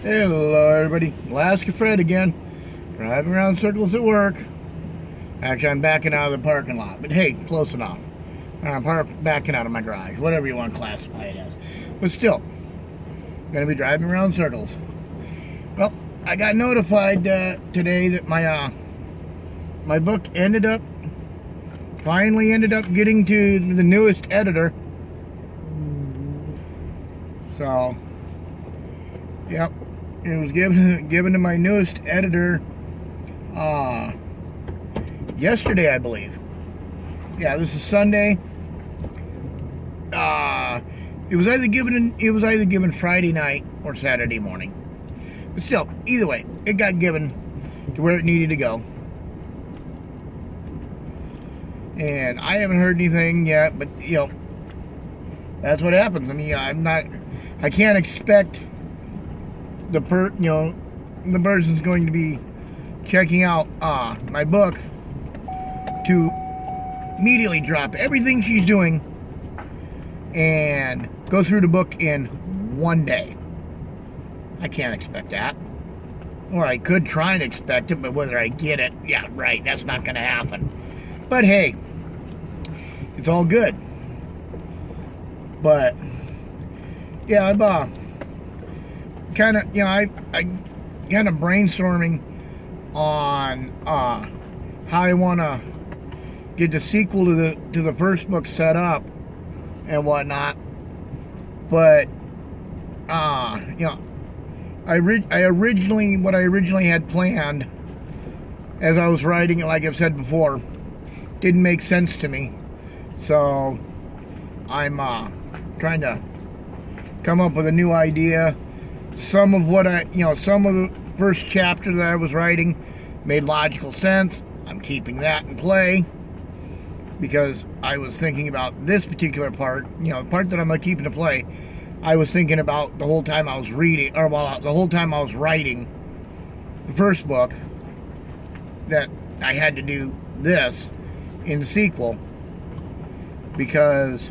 Hello everybody, Alaska Fred again, driving around circles at work. Actually, I'm backing out of the parking lot, but hey, close enough. I'm backing out of my garage, whatever you want to classify it as. But still, going to be driving around circles. Well, I got notified today that my book finally ended up getting to the newest editor. So, yep. It was given to my newest editor yesterday, I believe. Yeah, this is Sunday. It was either given Friday night or Saturday morning. But still, either way, it got given to where it needed to go. And I haven't heard anything yet, but that's what happens. I mean, I can't expect the person's going to be checking out my book to immediately drop everything she's doing and go through the book in one day. I can't expect that. Or I could try and expect it, but whether I get it, yeah, right, that's not going to happen. But hey, it's all good. But yeah, I've kind of, I kind of brainstorming on how I want to get the sequel to the first book set up and whatnot. But I originally had planned, as I was writing it, like I've said before, didn't make sense to me. So I'm trying to come up with a new idea. Some of the first chapter that I was writing made logical sense. I'm keeping that in play because I was thinking about this particular part, the part that I'm going to keep in play. I was thinking about the whole time I was reading, the whole time I was writing the first book, that I had to do this in the sequel because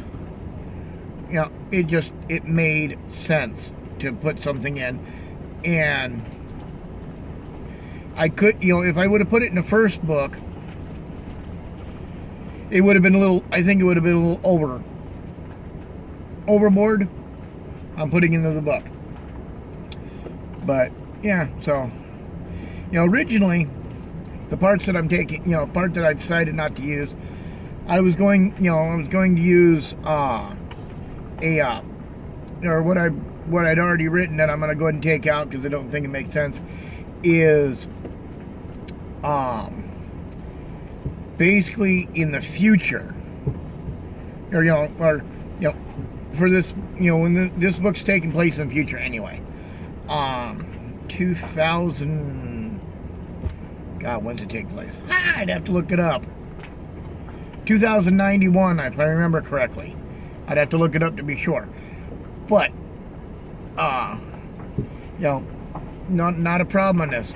it made sense to put something in. And I could, if I would have put it in the first book, it would have been I think it would have been a little overboard on putting into the book. But yeah, so originally the parts that I'm taking, part that I decided not to use, I was going to use what I'd already written that I'm going to go ahead and take out because I don't think it makes sense, is basically in the future, or for this, when this book's taking place in the future anyway. 2000, God, when's it take place? I'd have to look it up. 2091, if I remember correctly. I'd have to look it up to be sure. But not a problem on this.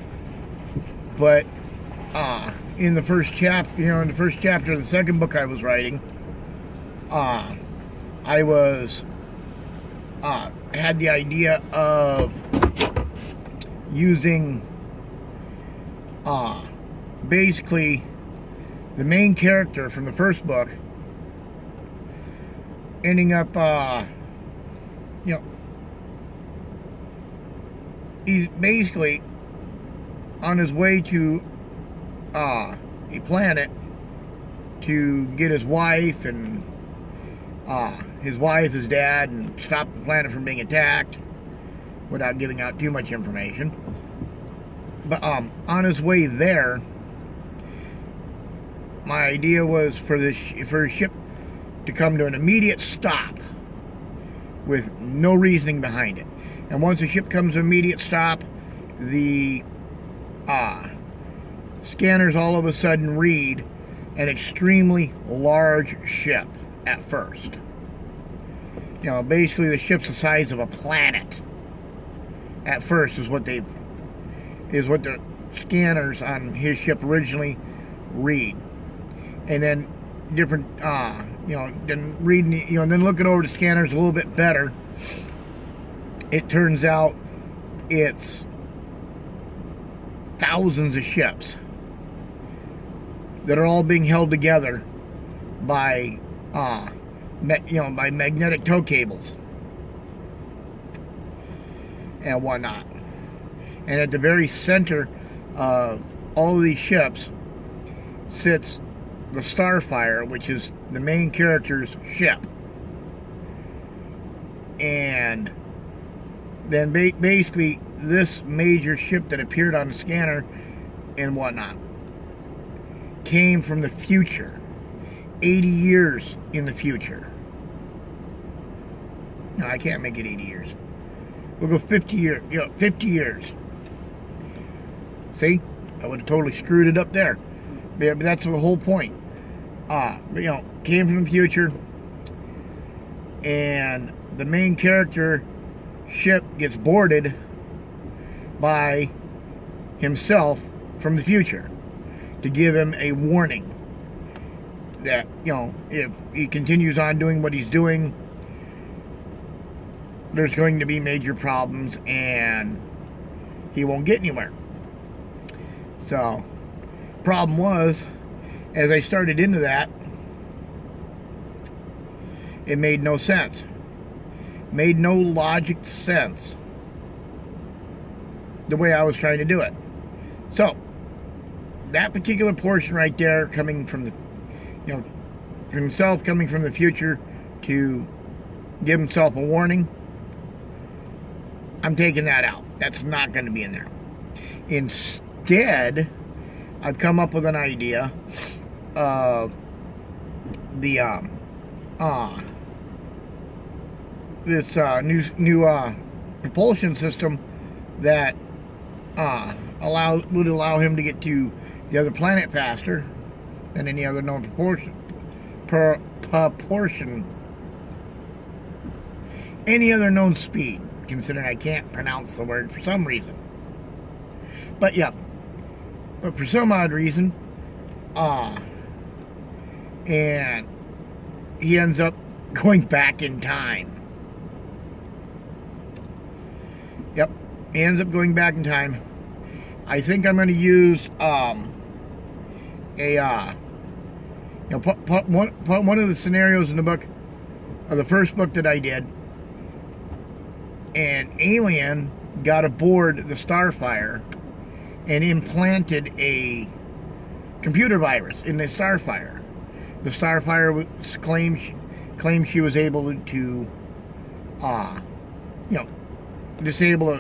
But in the first chapter, of the second book I was writing, I was had the idea of using basically the main character from the first book ending up he's basically on his way to a planet to get his wife and his dad, and stop the planet from being attacked, without giving out too much information. But on his way there, my idea was for his ship to come to an immediate stop with no reasoning behind it. And once the ship comes to an immediate stop, the scanners all of a sudden read an extremely large ship at first. Basically the ship's the size of a planet. At first is what the scanners on his ship originally read. And then different then reading, then looking over the scanners a little bit better, it turns out it's thousands of ships that are all being held together by by magnetic tow cables and whatnot. And at the very center of all of these ships sits the Starfire, which is the main character's ship. And then basically this major ship that appeared on the scanner and whatnot came from the future, 80 years in the future. No, I can't make it 80 years. We'll go 50 years. 50 years. See? I would have totally screwed it up there. But that's the whole point. Came from the future, and the main character ship gets boarded by himself from the future to give him a warning that, if he continues on doing what he's doing, there's going to be major problems and he won't get anywhere. So, problem was, as I started into that, it made no sense. Made no logic sense the way I was trying to do it. So, that particular portion right there, coming from the, from himself coming from the future to give himself a warning, I'm taking that out. That's not going to be in there. Instead, I've come up with an idea of the this new propulsion system that would allow him to get to the other planet faster than any other known any other known speed, considering I can't pronounce the word for some reason. But yeah, but for some odd reason, and he ends up going back in time. Yep, he ends up going back in time. I think I'm going to use one of the scenarios in the book, or the first book that I did. An alien got aboard the Starfire and implanted a computer virus in the Starfire. The Starfire claimed she was able to, disable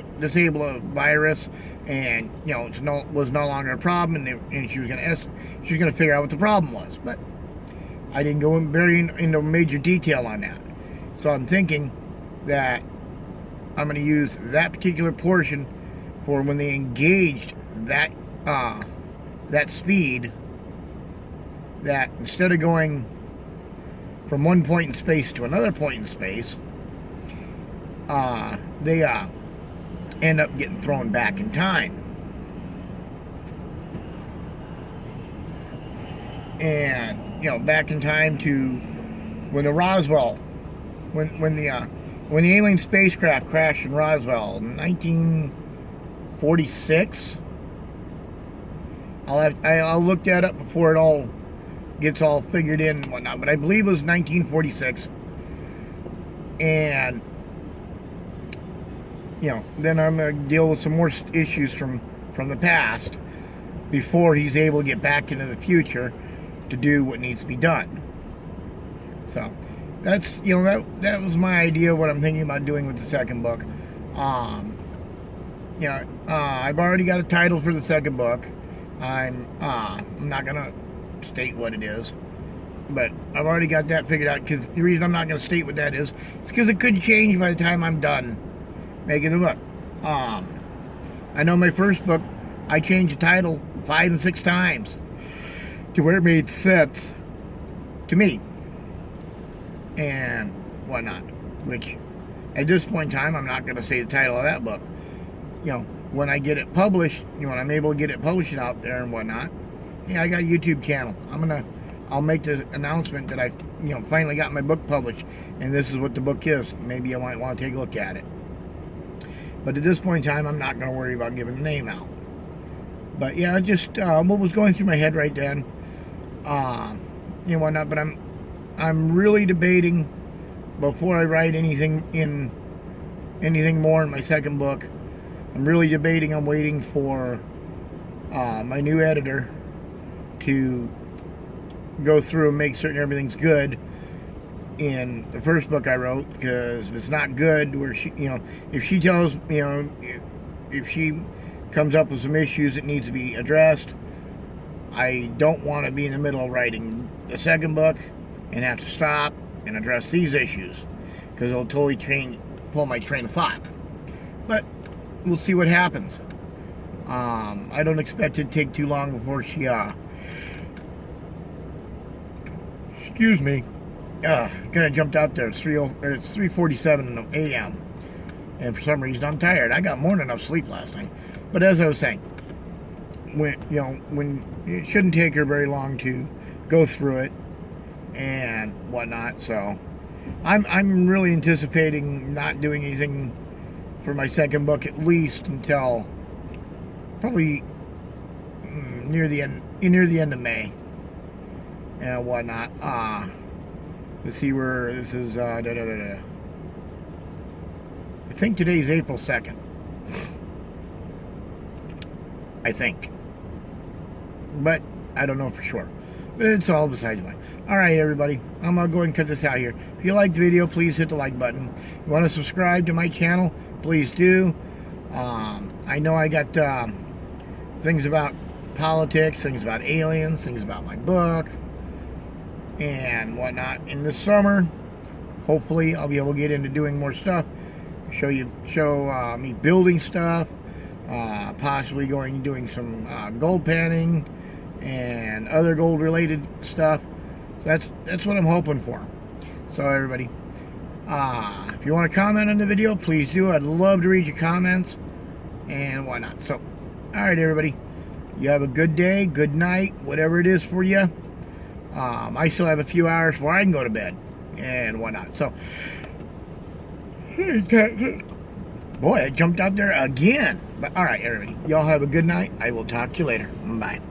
a virus, and it was no longer a problem, and she was gonna figure out what the problem was. But I didn't go into major detail on that. So I'm thinking that I'm going to use that particular portion for when they engaged that speed, that instead of going from one point in space to another point in space, they end up getting thrown back in time. And back in time to when the Roswell, when the alien spacecraft crashed in Roswell in 1946. I'll look that up before it all gets all figured in and whatnot, but I believe it was 1946. And then I'm gonna deal with some more issues from the past before he's able to get back into the future to do what needs to be done. So that's that was my idea of what I'm thinking about doing with the second book. I've already got a title for the second book. I'm not gonna state what it is, but I've already got that figured out. Because the reason I'm not gonna state what that is because it could change by the time I'm done making the book. I know my first book, I changed the title 5 and 6 times to where it made sense to me and whatnot, which at this point in time I'm not going to say the title of that book. When I get it published, when I'm able to get it published out there and whatnot, I got a YouTube channel. I'll make the announcement that I've finally got my book published, and this is what the book is. Maybe I might want to take a look at it. But at this point in time, I'm not going to worry about giving the name out. But yeah, just what was going through my head right then, and whatnot. But I'm really debating before I write anything more in my second book. I'm really debating. I'm waiting for my new editor to go through and make certain everything's good in the first book I wrote, because if it's not good, where she, if she tells, if she comes up with some issues that needs to be addressed, I don't want to be in the middle of writing the second book and have to stop and address these issues, because it'll totally pull my train of thought. But we'll see what happens. I don't expect it to take too long before she excuse me, kind of jumped out there. It's 3:47 a.m. and for some reason I'm tired. I got more than enough sleep last night. But as I was saying, when it shouldn't take her very long to go through it and whatnot. So I'm really anticipating not doing anything for my second book, at least until probably near the end of May and whatnot. Let's see where this is. I think today's April 2nd. I think, but I don't know for sure. But it's all besides the point. All right, everybody, I'm gonna go ahead and cut this out here. If you liked the video, please hit the like button. If you want to subscribe to my channel, please do. I know I got things about politics, things about aliens, things about my book and whatnot. In the summer, hopefully I'll be able to get into doing more stuff. Show me building stuff, possibly doing some gold panning and other gold related stuff. So that's what I'm hoping for. So everybody, if you want to comment on the video, please do. I'd love to read your comments and whatnot. So, all right, everybody, you have a good day, good night, whatever it is for you. I still have a few hours before I can go to bed and whatnot. So, boy, I jumped out there again. But all right, everybody, y'all have a good night. I will talk to you later. Bye.